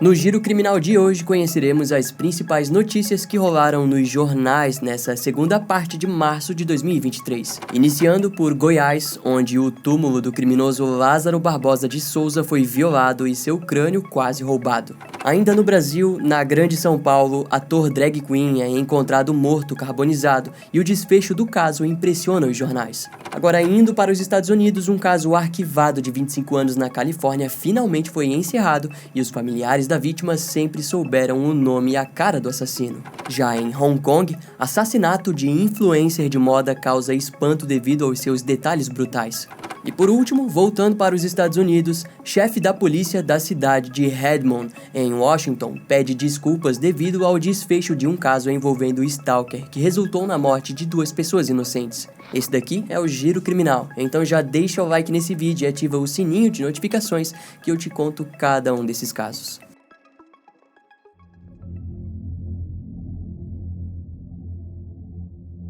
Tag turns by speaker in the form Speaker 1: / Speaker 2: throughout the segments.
Speaker 1: No Giro Criminal de hoje conheceremos as principais notícias que rolaram nos jornais nessa segunda parte de março de 2023. Iniciando por Goiás, onde o túmulo do criminoso Lázaro Barbosa de Souza foi violado e seu crânio quase roubado. Ainda no Brasil, na Grande São Paulo, ator drag queen é encontrado morto carbonizado e o desfecho do caso impressiona os jornais. Agora, indo para os Estados Unidos, um caso arquivado de 25 anos na Califórnia finalmente foi encerrado e os familiares da vítima sempre souberam o nome e a cara do assassino. Já em Hong Kong, assassinato de influencer de moda causa espanto devido aos seus detalhes brutais. E por último, voltando para os Estados Unidos, chefe da polícia da cidade de Redmond, em Washington, pede desculpas devido ao desfecho de um caso envolvendo o stalker, que resultou na morte de 2 pessoas inocentes. Esse daqui é o Giro Criminal, então já deixa o like nesse vídeo e ativa o sininho de notificações que eu te conto cada um desses casos.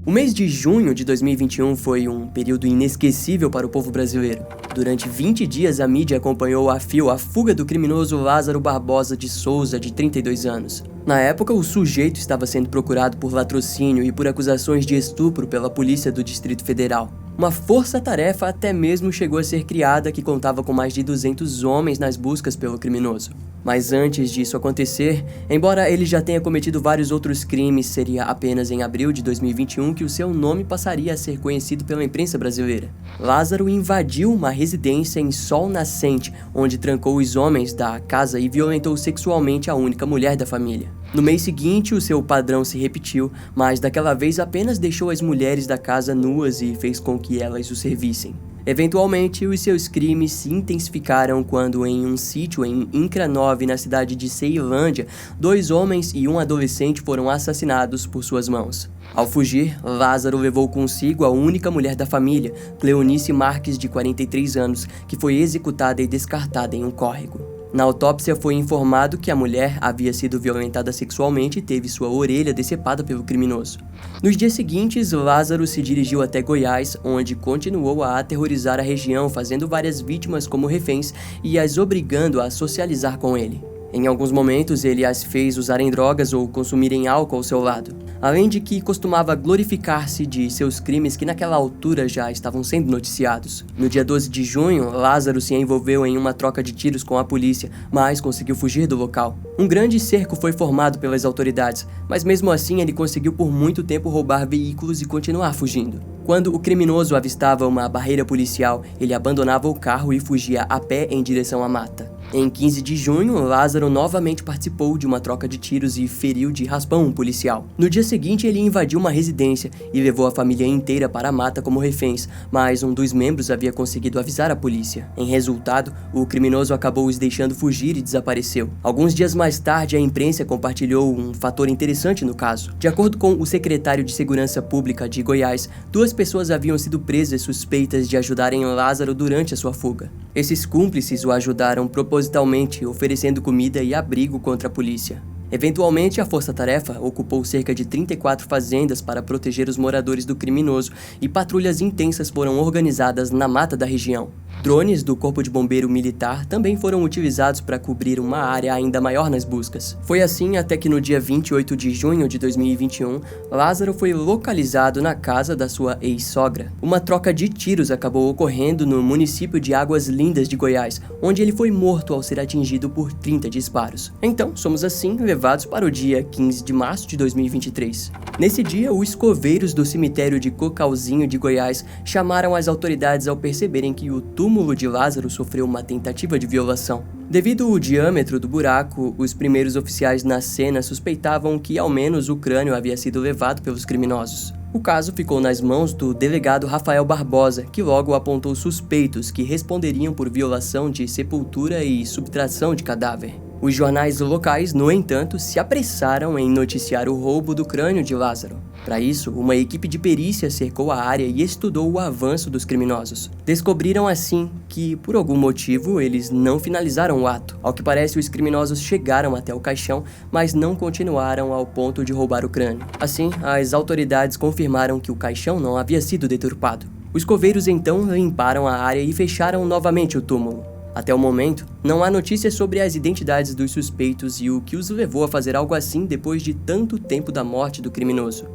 Speaker 1: O mês de junho de 2021 foi um período inesquecível para o povo brasileiro. Durante 20 dias, a mídia acompanhou a fio a fuga do criminoso Lázaro Barbosa de Souza, de 32 anos. Na época, o sujeito estava sendo procurado por latrocínio e por acusações de estupro pela Polícia do Distrito Federal. Uma força-tarefa até mesmo chegou a ser criada que contava com mais de 200 homens nas buscas pelo criminoso. Mas antes disso acontecer, embora ele já tenha cometido vários outros crimes, seria apenas em abril de 2021 que o seu nome passaria a ser conhecido pela imprensa brasileira. Lázaro invadiu uma residência em Sol Nascente, onde trancou os homens da casa e violentou sexualmente a única mulher da família. No mês seguinte, o seu padrão se repetiu, mas daquela vez apenas deixou as mulheres da casa nuas e fez com que elas o servissem. Eventualmente, os seus crimes se intensificaram quando, em um sítio em Incranove, na cidade de Ceilândia, 2 homens e um adolescente foram assassinados por suas mãos. Ao fugir, Lázaro levou consigo a única mulher da família, Cleonice Marques, de 43 anos, que foi executada e descartada em um córrego. Na autópsia foi informado que a mulher havia sido violentada sexualmente e teve sua orelha decepada pelo criminoso. Nos dias seguintes, Lázaro se dirigiu até Goiás, onde continuou a aterrorizar a região, fazendo várias vítimas como reféns e as obrigando a socializar com ele. Em alguns momentos, ele as fez usarem drogas ou consumirem álcool ao seu lado. Além de que costumava glorificar-se de seus crimes que naquela altura já estavam sendo noticiados. No dia 12 de junho, Lázaro se envolveu em uma troca de tiros com a polícia, mas conseguiu fugir do local. Um grande cerco foi formado pelas autoridades, mas mesmo assim ele conseguiu por muito tempo roubar veículos e continuar fugindo. Quando o criminoso avistava uma barreira policial, ele abandonava o carro e fugia a pé em direção à mata. Em 15 de junho, Lázaro novamente participou de uma troca de tiros e feriu de raspão um policial. No dia seguinte, ele invadiu uma residência e levou a família inteira para a mata como reféns, mas um dos membros havia conseguido avisar a polícia. Em resultado, o criminoso acabou os deixando fugir e desapareceu. Alguns dias mais tarde, a imprensa compartilhou um fator interessante no caso. De acordo com o secretário de Segurança Pública de Goiás, 2 pessoas haviam sido presas suspeitas de ajudarem Lázaro durante a sua fuga. Esses cúmplices o ajudaram propositalmente, oferecendo comida e abrigo contra a polícia. Eventualmente, a força-tarefa ocupou cerca de 34 fazendas para proteger os moradores do criminoso e patrulhas intensas foram organizadas na mata da região. Drones do Corpo de Bombeiro Militar também foram utilizados para cobrir uma área ainda maior nas buscas. Foi assim até que no dia 28 de junho de 2021, Lázaro foi localizado na casa da sua ex-sogra. Uma troca de tiros acabou ocorrendo no município de Águas Lindas de Goiás, onde ele foi morto ao ser atingido por 30 disparos. Então, somos assim levados para o dia 15 de março de 2023. Nesse dia, os coveiros do cemitério de Cocalzinho de Goiás chamaram as autoridades ao perceberem que o túmulo de Lázaro sofreu uma tentativa de violação. Devido ao diâmetro do buraco, os primeiros oficiais na cena suspeitavam que ao menos o crânio havia sido levado pelos criminosos. O caso ficou nas mãos do delegado Rafael Barbosa, que logo apontou suspeitos que responderiam por violação de sepultura e subtração de cadáver. Os jornais locais, no entanto, se apressaram em noticiar o roubo do crânio de Lázaro. Para isso, uma equipe de perícia cercou a área e estudou o avanço dos criminosos. Descobriram assim que, por algum motivo, eles não finalizaram o ato. Ao que parece, os criminosos chegaram até o caixão, mas não continuaram ao ponto de roubar o crânio. Assim, as autoridades confirmaram que o caixão não havia sido deturpado. Os coveiros então limparam a área e fecharam novamente o túmulo. Até o momento, não há notícias sobre as identidades dos suspeitos e o que os levou a fazer algo assim depois de tanto tempo da morte do criminoso.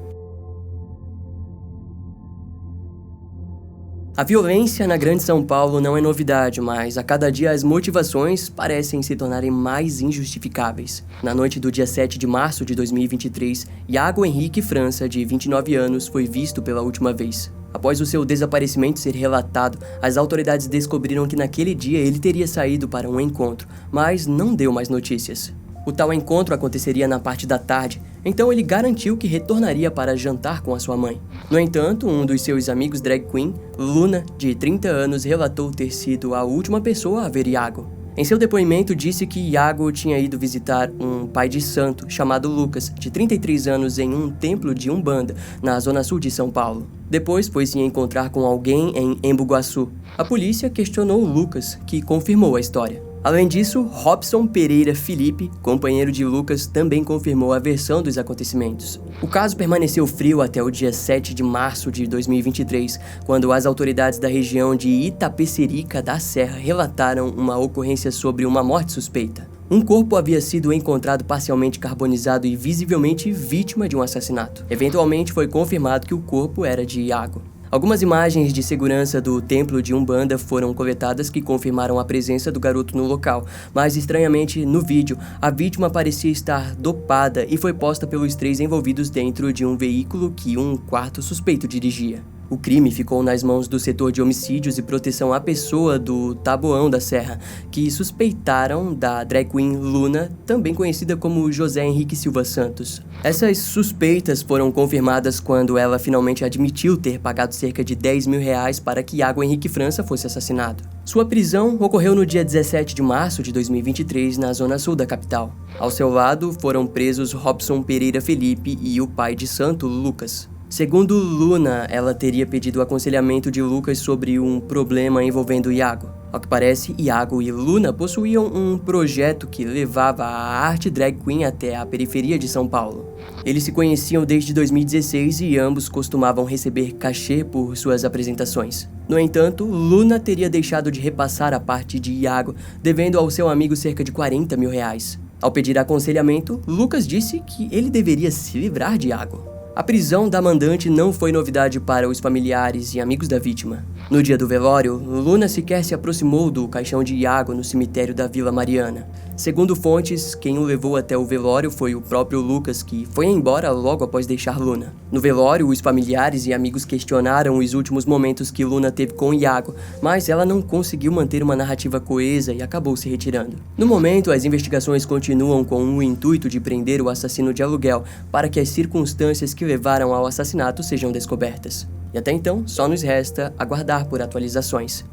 Speaker 1: A violência na Grande São Paulo não é novidade, mas a cada dia as motivações parecem se tornarem mais injustificáveis. Na noite do dia 7 de março de 2023, Iago Henrique França, de 29 anos, foi visto pela última vez. Após o seu desaparecimento ser relatado, as autoridades descobriram que naquele dia ele teria saído para um encontro, mas não deu mais notícias. O tal encontro aconteceria na parte da tarde, então ele garantiu que retornaria para jantar com a sua mãe. No entanto, um dos seus amigos drag queen, Luna, de 30 anos, relatou ter sido a última pessoa a ver Iago. Em seu depoimento, disse que Iago tinha ido visitar um pai de santo chamado Lucas, de 33 anos, em um templo de Umbanda, na zona sul de São Paulo. Depois foi se encontrar com alguém em Embu-Guaçu. A polícia questionou Lucas, que confirmou a história. Além disso, Robson Pereira Felipe, companheiro de Lucas, também confirmou a versão dos acontecimentos. O caso permaneceu frio até o dia 7 de março de 2023, quando as autoridades da região de Itapecerica da Serra relataram uma ocorrência sobre uma morte suspeita. Um corpo havia sido encontrado parcialmente carbonizado e visivelmente vítima de um assassinato. Eventualmente foi confirmado que o corpo era de Iago. Algumas imagens de segurança do templo de Umbanda foram coletadas que confirmaram a presença do garoto no local, mas estranhamente, no vídeo, a vítima parecia estar dopada e foi posta pelos 3 envolvidos dentro de um veículo que um quarto suspeito dirigia. O crime ficou nas mãos do setor de homicídios e proteção à pessoa do Taboão da Serra, que suspeitaram da drag queen Luna, também conhecida como José Henrique Silva Santos. Essas suspeitas foram confirmadas quando ela finalmente admitiu ter pagado cerca de R$10 mil para que Iago Henrique França fosse assassinado. Sua prisão ocorreu no dia 17 de março de 2023, na zona sul da capital. Ao seu lado foram presos Robson Pereira Felipe e o pai de santo, Lucas. Segundo Luna, ela teria pedido aconselhamento de Lucas sobre um problema envolvendo Iago. Ao que parece, Iago e Luna possuíam um projeto que levava a arte drag queen até a periferia de São Paulo. Eles se conheciam desde 2016 e ambos costumavam receber cachê por suas apresentações. No entanto, Luna teria deixado de repassar a parte de Iago, devendo ao seu amigo cerca de R$40 mil. Ao pedir aconselhamento, Lucas disse que ele deveria se livrar de Iago. A prisão da mandante não foi novidade para os familiares e amigos da vítima. No dia do velório, Luna sequer se aproximou do caixão de Iago no cemitério da Vila Mariana. Segundo fontes, quem o levou até o velório foi o próprio Lucas, que foi embora logo após deixar Luna. No velório, os familiares e amigos questionaram os últimos momentos que Luna teve com Iago, mas ela não conseguiu manter uma narrativa coesa e acabou se retirando. No momento, as investigações continuam com o intuito de prender o assassino de aluguel para que as circunstâncias que levaram ao assassinato sejam descobertas. E até então, só nos resta aguardar por atualizações.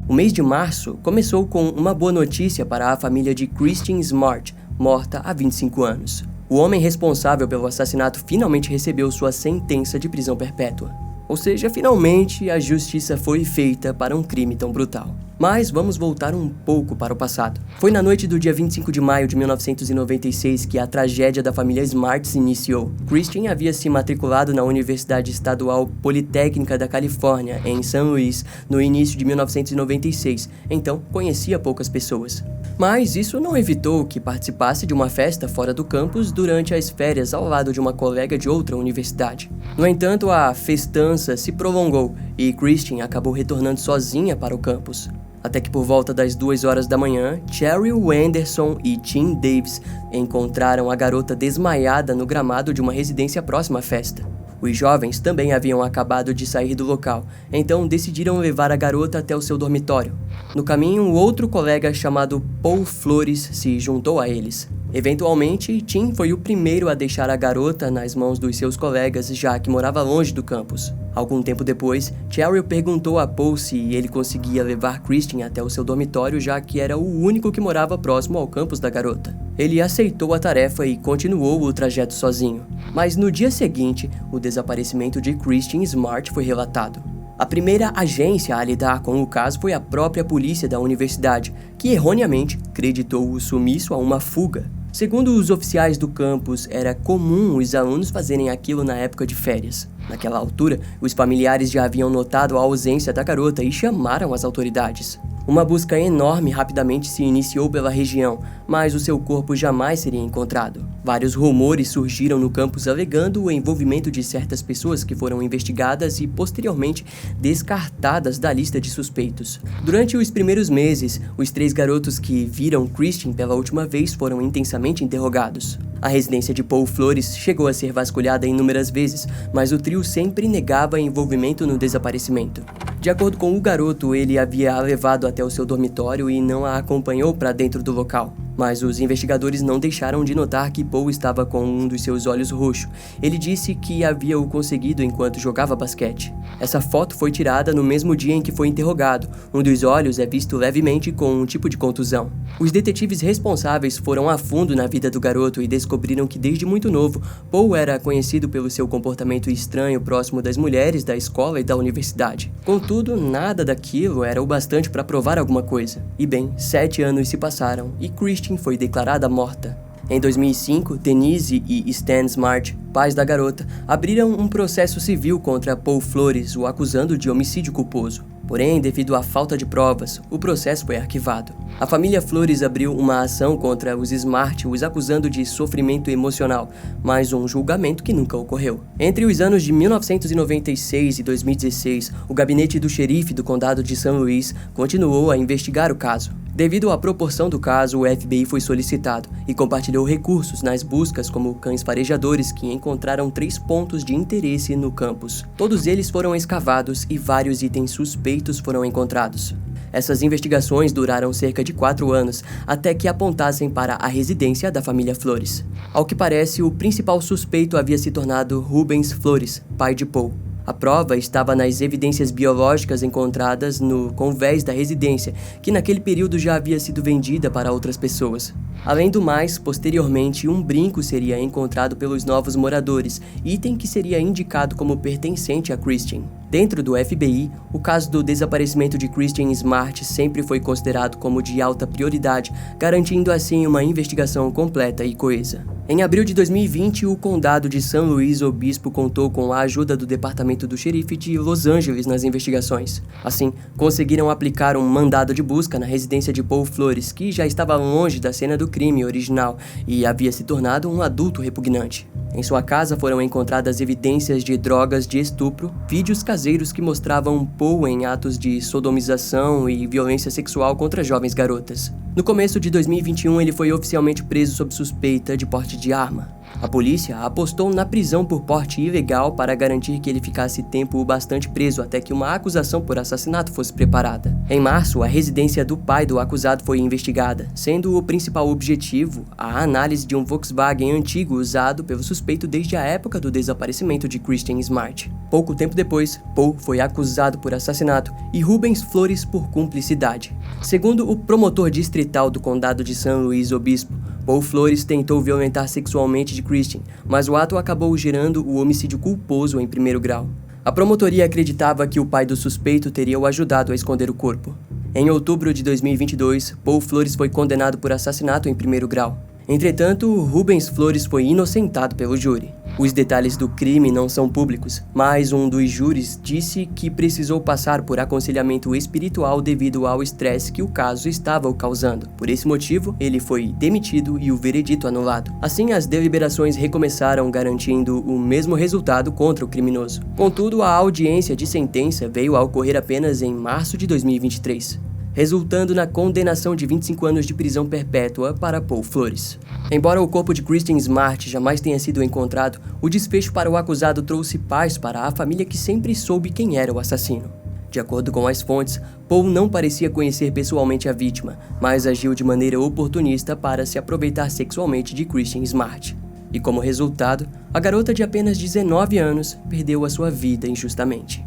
Speaker 1: O mês de março começou com uma boa notícia para a família de Christian Smart, morta há 25 anos. O homem responsável pelo assassinato finalmente recebeu sua sentença de prisão perpétua. Ou seja, finalmente a justiça foi feita para um crime tão brutal. Mas vamos voltar um pouco para o passado. Foi na noite do dia 25 de maio de 1996 que a tragédia da família Smart se iniciou. Christian havia se matriculado na Universidade Estadual Politécnica da Califórnia, em São Luís, no início de 1996, então conhecia poucas pessoas. Mas isso não evitou que participasse de uma festa fora do campus durante as férias ao lado de uma colega de outra universidade. No entanto, a festança se prolongou e Christian acabou retornando sozinha para o campus. Até que por volta das 2 horas da manhã, Cheryl Anderson e Tim Davis encontraram a garota desmaiada no gramado de uma residência próxima à festa. Os jovens também haviam acabado de sair do local, então decidiram levar a garota até o seu dormitório. No caminho, outro colega chamado Paul Flores se juntou a eles. Eventualmente, Tim foi o primeiro a deixar a garota nas mãos dos seus colegas, já que morava longe do campus. Algum tempo depois, Cheryl perguntou a Paul se ele conseguia levar Christian até o seu dormitório, já que era o único que morava próximo ao campus da garota. Ele aceitou a tarefa e continuou o trajeto sozinho. Mas no dia seguinte, o desaparecimento de Christian Smart foi relatado. A primeira agência a lidar com o caso foi a própria polícia da universidade, que erroneamente creditou o sumiço a uma fuga. Segundo os oficiais do campus, era comum os alunos fazerem aquilo na época de férias. Naquela altura, os familiares já haviam notado a ausência da garota e chamaram as autoridades. Uma busca enorme rapidamente se iniciou pela região, mas o seu corpo jamais seria encontrado. Vários rumores surgiram no campus alegando o envolvimento de certas pessoas que foram investigadas e posteriormente descartadas da lista de suspeitos. Durante os primeiros meses, os 3 garotos que viram Christian pela última vez foram intensamente interrogados. A residência de Paul Flores chegou a ser vasculhada inúmeras vezes, mas o trio sempre negava envolvimento no desaparecimento. De acordo com o garoto, ele havia a levado até o seu dormitório e não a acompanhou para dentro do local. Mas os investigadores não deixaram de notar que Paul estava com um dos seus olhos roxo. Ele disse que havia o conseguido enquanto jogava basquete. Essa foto foi tirada no mesmo dia em que foi interrogado. Um dos olhos é visto levemente com um tipo de contusão. Os detetives responsáveis foram a fundo na vida do garoto e descobriram que desde muito novo, Paul era conhecido pelo seu comportamento estranho próximo das mulheres da escola e da universidade. Contudo, nada daquilo era o bastante para provar alguma coisa. E bem, 7 anos se passaram e Christian foi declarada morta. Em 2005, Denise e Stan Smart, pais da garota, abriram um processo civil contra Paul Flores, o acusando de homicídio culposo. Porém, devido à falta de provas, o processo foi arquivado. A família Flores abriu uma ação contra os Smart, os acusando de sofrimento emocional, mas um julgamento que nunca ocorreu. Entre os anos de 1996 e 2016, o gabinete do xerife do condado de São Luís continuou a investigar o caso. Devido à proporção do caso, o FBI foi solicitado e compartilhou recursos nas buscas como cães farejadores que encontraram 3 pontos de interesse no campus. Todos eles foram escavados e vários itens suspeitos foram encontrados. Essas investigações duraram cerca de 4 anos, até que apontassem para a residência da família Flores. Ao que parece, o principal suspeito havia se tornado Rubens Flores, pai de Paul. A prova estava nas evidências biológicas encontradas no convés da residência, que naquele período já havia sido vendida para outras pessoas. Além do mais, posteriormente, um brinco seria encontrado pelos novos moradores, item que seria indicado como pertencente a Christian. Dentro do FBI, o caso do desaparecimento de Christian Smart sempre foi considerado como de alta prioridade, garantindo assim uma investigação completa e coesa. Em abril de 2020, o condado de São Luís Obispo contou com a ajuda do departamento do xerife de Los Angeles nas investigações. Assim, conseguiram aplicar um mandado de busca na residência de Paul Flores, que já estava longe da cena do crime original e havia se tornado um adulto repugnante. Em sua casa foram encontradas evidências de drogas de estupro, vídeos caseiros que mostravam Paul em atos de sodomização e violência sexual contra jovens garotas. No começo de 2021, ele foi oficialmente preso sob suspeita de porte de arma. A polícia apostou na prisão por porte ilegal para garantir que ele ficasse tempo bastante preso até que uma acusação por assassinato fosse preparada. Em março, a residência do pai do acusado foi investigada, sendo o principal objetivo a análise de um Volkswagen antigo usado pelo suspeito desde a época do desaparecimento de Christian Smart. Pouco tempo depois, Paul foi acusado por assassinato e Rubens Flores por cumplicidade. Segundo o promotor distrital do condado de São Luís Obispo, Paul Flores tentou violentar sexualmente de Christian, mas o ato acabou gerando o homicídio culposo em 1º grau. A promotoria acreditava que o pai do suspeito teria o ajudado a esconder o corpo. Em outubro de 2022, Paul Flores foi condenado por assassinato em 1º grau. Entretanto, Rubens Flores foi inocentado pelo júri. Os detalhes do crime não são públicos, mas um dos júris disse que precisou passar por aconselhamento espiritual devido ao estresse que o caso estava causando. Por esse motivo, ele foi demitido e o veredito anulado. Assim, as deliberações recomeçaram, garantindo o mesmo resultado contra o criminoso. Contudo, a audiência de sentença veio a ocorrer apenas em março de 2023. Resultando na condenação de 25 anos de prisão perpétua para Paul Flores. Embora o corpo de Christian Smart jamais tenha sido encontrado, o desfecho para o acusado trouxe paz para a família que sempre soube quem era o assassino. De acordo com as fontes, Paul não parecia conhecer pessoalmente a vítima, mas agiu de maneira oportunista para se aproveitar sexualmente de Christian Smart. E como resultado, a garota de apenas 19 anos perdeu a sua vida injustamente.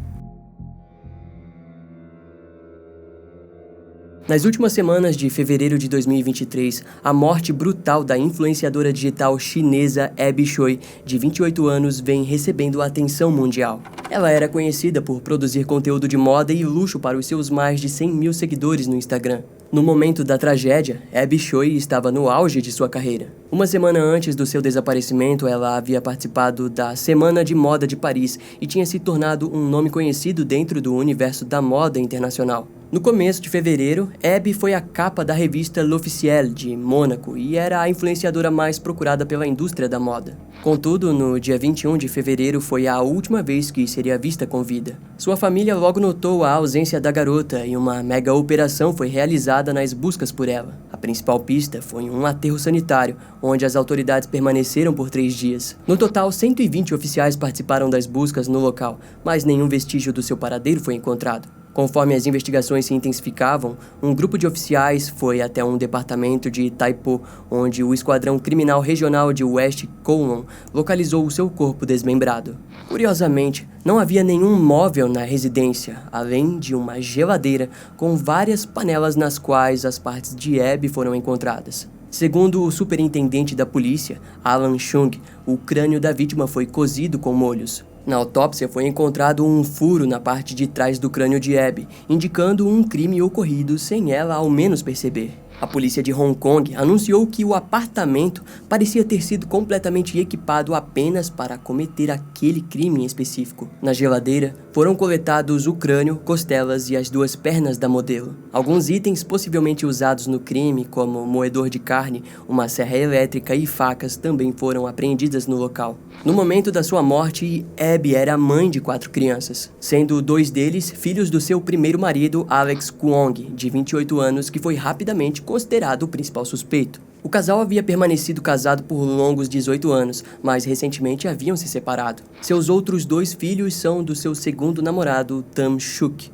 Speaker 1: Nas últimas semanas de fevereiro de 2023, a morte brutal da influenciadora digital chinesa Abby Choi, de 28 anos, vem recebendo atenção mundial. Ela era conhecida por produzir conteúdo de moda e luxo para os seus mais de 100 mil seguidores no Instagram. No momento da tragédia, Abby Choi estava no auge de sua carreira. Uma semana antes do seu desaparecimento, ela havia participado da Semana de Moda de Paris e tinha se tornado um nome conhecido dentro do universo da moda internacional. No começo de fevereiro, Abby foi a capa da revista L'Officiel de Mônaco e era a influenciadora mais procurada pela indústria da moda. Contudo, no dia 21 de fevereiro foi a última vez que seria vista com vida. Sua família logo notou a ausência da garota e uma mega operação foi realizada nas buscas por ela. A principal pista foi um aterro sanitário, onde as autoridades permaneceram por 3 dias. No total, 120 oficiais participaram das buscas no local, mas nenhum vestígio do seu paradeiro foi encontrado. Conforme as investigações se intensificavam, um grupo de oficiais foi até um departamento de Taipo, onde o Esquadrão Criminal Regional de West Kowloon localizou o seu corpo desmembrado. Curiosamente, não havia nenhum móvel na residência, além de uma geladeira com várias panelas nas quais as partes de Abby foram encontradas. Segundo o superintendente da polícia, Alan Chung, o crânio da vítima foi cozido com molhos. Na autópsia foi encontrado um furo na parte de trás do crânio de Abby, indicando um crime ocorrido sem ela ao menos perceber. A polícia de Hong Kong anunciou que o apartamento parecia ter sido completamente equipado apenas para cometer aquele crime em específico. Na geladeira foram coletados o crânio, costelas e as 2 pernas da modelo. Alguns itens possivelmente usados no crime, como moedor de carne, uma serra elétrica e facas, também foram apreendidas no local. No momento da sua morte, Abby era mãe de 4 crianças, sendo 2 deles filhos do seu primeiro marido, Alex Kwong, de 28 anos, que foi rapidamente considerado o principal suspeito. O casal havia permanecido casado por longos 18 anos, mas recentemente haviam se separado. Seus outros 2 filhos são do seu segundo namorado, Tam Shuk.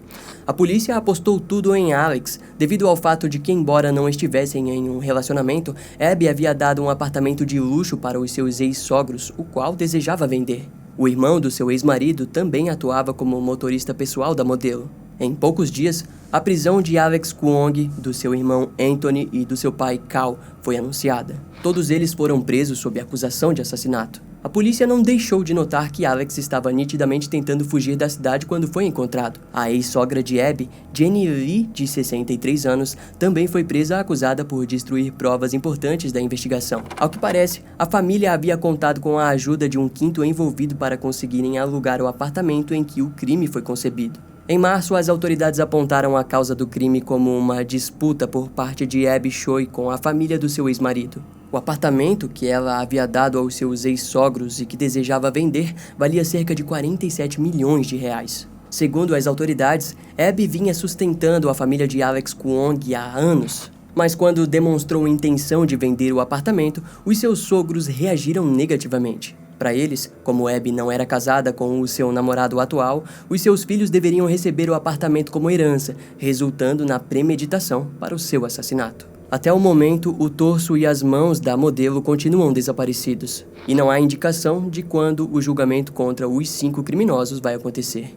Speaker 1: A polícia apostou tudo em Alex, devido ao fato de que, embora não estivessem em um relacionamento, Abby havia dado um apartamento de luxo para os seus ex-sogros, o qual desejava vender. O irmão do seu ex-marido também atuava como motorista pessoal da modelo. Em poucos dias, a prisão de Alex Kwong, do seu irmão Anthony e do seu pai Cal foi anunciada. Todos eles foram presos sob acusação de assassinato. A polícia não deixou de notar que Alex estava nitidamente tentando fugir da cidade quando foi encontrado. A ex-sogra de Abby, Jenny Lee, de 63 anos, também foi presa acusada por destruir provas importantes da investigação. Ao que parece, a família havia contado com a ajuda de um quinto envolvido para conseguirem alugar o apartamento em que o crime foi concebido. Em março, as autoridades apontaram a causa do crime como uma disputa por parte de Abby Choi com a família do seu ex-marido. O apartamento que ela havia dado aos seus ex-sogros e que desejava vender valia cerca de 47 milhões de reais. Segundo as autoridades, Abby vinha sustentando a família de Alex Kwong há anos. Mas quando demonstrou intenção de vender o apartamento, os seus sogros reagiram negativamente. Para eles, como Abby não era casada com o seu namorado atual, os seus filhos deveriam receber o apartamento como herança, resultando na premeditação para o seu assassinato. Até o momento, o torso e as mãos da modelo continuam desaparecidos, e não há indicação de quando o julgamento contra os 5 criminosos vai acontecer.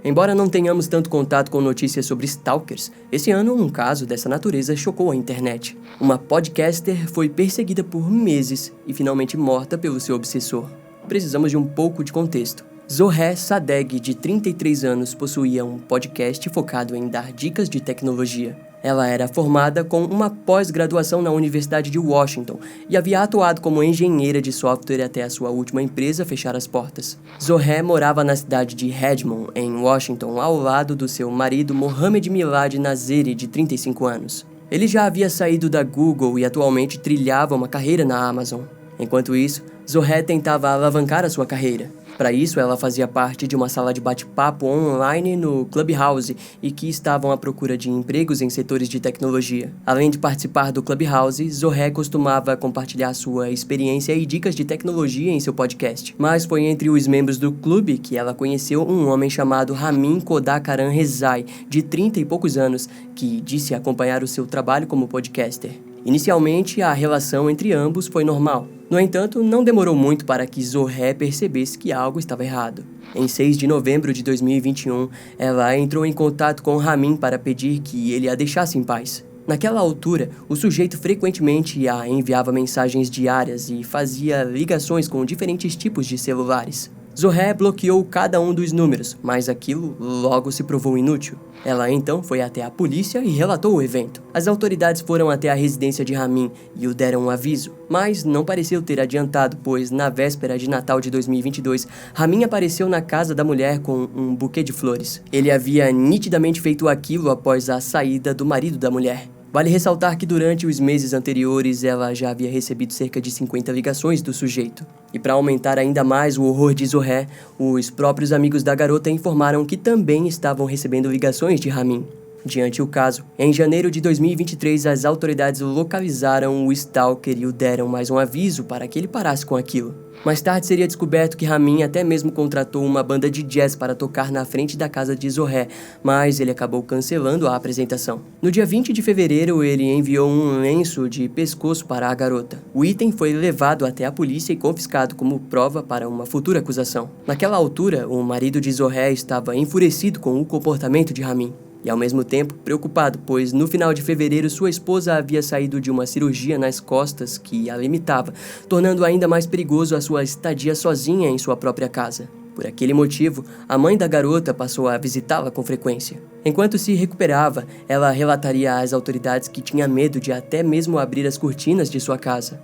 Speaker 1: Embora não tenhamos tanto contato com notícias sobre stalkers, esse ano um caso dessa natureza chocou a internet. Uma podcaster foi perseguida por meses e finalmente morta pelo seu obsessor. Precisamos de um pouco de contexto. Zohar Sadegh, de 33 anos, possuía um podcast focado em dar dicas de tecnologia. Ela era formada com uma pós-graduação na Universidade de Washington e havia atuado como engenheira de software até a sua última empresa fechar as portas. Zohar morava na cidade de Redmond, em Washington, ao lado do seu marido Mohamed Milad Nazeri, de 35 anos. Ele já havia saído da Google e atualmente trilhava uma carreira na Amazon. Enquanto isso, Zohar tentava alavancar a sua carreira. Para isso, ela fazia parte de uma sala de bate-papo online no Clubhouse e que estavam à procura de empregos em setores de tecnologia. Além de participar do Clubhouse, Zohar costumava compartilhar sua experiência e dicas de tecnologia em seu podcast. Mas foi entre os membros do clube que ela conheceu um homem chamado Ramin Kodakaran Rezai, de 30 e poucos anos, que disse acompanhar o seu trabalho como podcaster. Inicialmente, a relação entre ambos foi normal. No entanto, não demorou muito para que Zohé percebesse que algo estava errado. Em 6 de novembro de 2021, ela entrou em contato com Ramin para pedir que ele a deixasse em paz. Naquela altura, o sujeito frequentemente a enviava mensagens diárias e fazia ligações com diferentes tipos de celulares. Zohé bloqueou cada um dos números, mas aquilo logo se provou inútil. Ela então foi até a polícia e relatou o evento. As autoridades foram até a residência de Ramin e o deram um aviso, mas não pareceu ter adiantado, pois na véspera de Natal de 2022, Ramin apareceu na casa da mulher com um buquê de flores. Ele havia nitidamente feito aquilo após a saída do marido da mulher. Vale ressaltar que durante os meses anteriores ela já havia recebido cerca de 50 ligações do sujeito. E para aumentar ainda mais o horror de Zohé, os próprios amigos da garota informaram que também estavam recebendo ligações de Ramin. Diante o caso, em janeiro de 2023, as autoridades localizaram o stalker e o deram mais um aviso para que ele parasse com aquilo. Mais tarde seria descoberto que Ramin até mesmo contratou uma banda de jazz para tocar na frente da casa de Zohé, mas ele acabou cancelando a apresentação. No dia 20 de fevereiro, ele enviou um lenço de pescoço para a garota. O item foi levado até a polícia e confiscado como prova para uma futura acusação. Naquela altura, o marido de Zohé estava enfurecido com o comportamento de Ramin. E ao mesmo tempo preocupado, pois no final de fevereiro sua esposa havia saído de uma cirurgia nas costas que a limitava, tornando ainda mais perigoso a sua estadia sozinha em sua própria casa. Por aquele motivo, a mãe da garota passou a visitá-la com frequência. Enquanto se recuperava, ela relataria às autoridades que tinha medo de até mesmo abrir as cortinas de sua casa.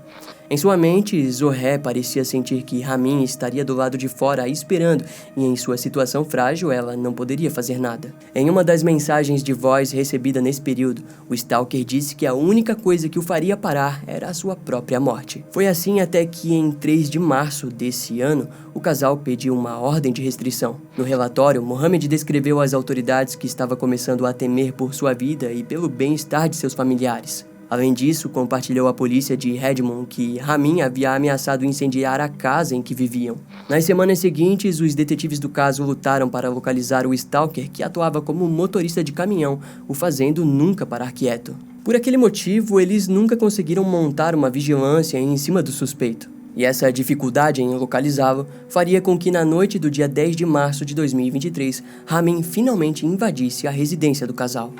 Speaker 1: Em sua mente, Zohé parecia sentir que Ramin estaria do lado de fora esperando e em sua situação frágil ela não poderia fazer nada. Em uma das mensagens de voz recebida nesse período, o stalker disse que a única coisa que o faria parar era a sua própria morte. Foi assim até que em 3 de março desse ano, o casal pediu uma ordem de restrição. No relatório, Mohamed descreveu às autoridades que estava começando a temer por sua vida e pelo bem-estar de seus familiares. Além disso, compartilhou à polícia de Redmond que Ramin havia ameaçado incendiar a casa em que viviam. Nas semanas seguintes, os detetives do caso lutaram para localizar o stalker que atuava como motorista de caminhão, o fazendo nunca parar quieto. Por aquele motivo, eles nunca conseguiram montar uma vigilância em cima do suspeito. E essa dificuldade em localizá-lo faria com que na noite do dia 10 de março de 2023, Ramin finalmente invadisse a residência do casal.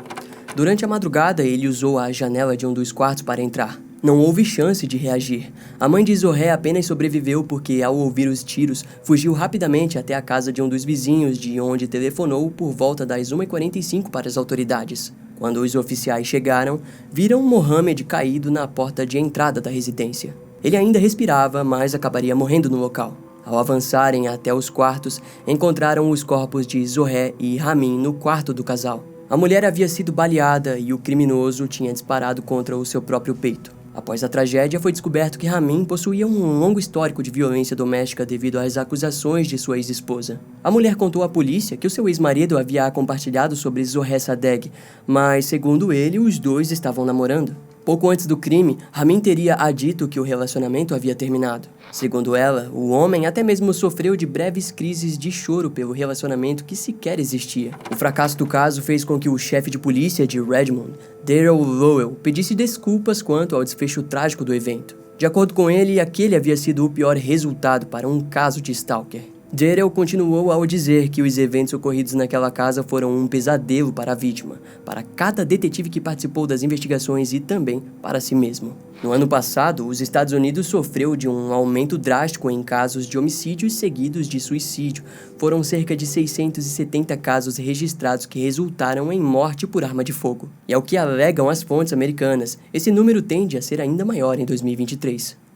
Speaker 1: Durante a madrugada, ele usou a janela de um dos quartos para entrar. Não houve chance de reagir. A mãe de Zohé apenas sobreviveu porque, ao ouvir os tiros, fugiu rapidamente até a casa de um dos vizinhos, de onde telefonou por volta das 1h45 para as autoridades. Quando os oficiais chegaram, viram Mohamed caído na porta de entrada da residência. Ele ainda respirava, mas acabaria morrendo no local. Ao avançarem até os quartos, encontraram os corpos de Zohé e Ramin no quarto do casal. A mulher havia sido baleada e o criminoso tinha disparado contra o seu próprio peito. Após a tragédia, foi descoberto que Ramin possuía um longo histórico de violência doméstica devido às acusações de sua ex-esposa. A mulher contou à polícia que o seu ex-marido havia compartilhado sobre Zohé Sadegh, mas, segundo ele, os dois estavam namorando. Pouco antes do crime, Ramin teria dito que o relacionamento havia terminado. Segundo ela, o homem até mesmo sofreu de breves crises de choro pelo relacionamento que sequer existia. O fracasso do caso fez com que o chefe de polícia de Redmond, Daryl Lowell, pedisse desculpas quanto ao desfecho trágico do evento. De acordo com ele, aquele havia sido o pior resultado para um caso de stalker. Daryl continuou ao dizer que os eventos ocorridos naquela casa foram um pesadelo para a vítima, para cada detetive que participou das investigações e também para si mesmo. No ano passado, os Estados Unidos sofreu de um aumento drástico em casos de homicídios seguidos de suicídio. Foram cerca de 670 casos registrados que resultaram em morte por arma de fogo. E ao que alegam as fontes americanas, esse número tende a ser ainda maior em 2023.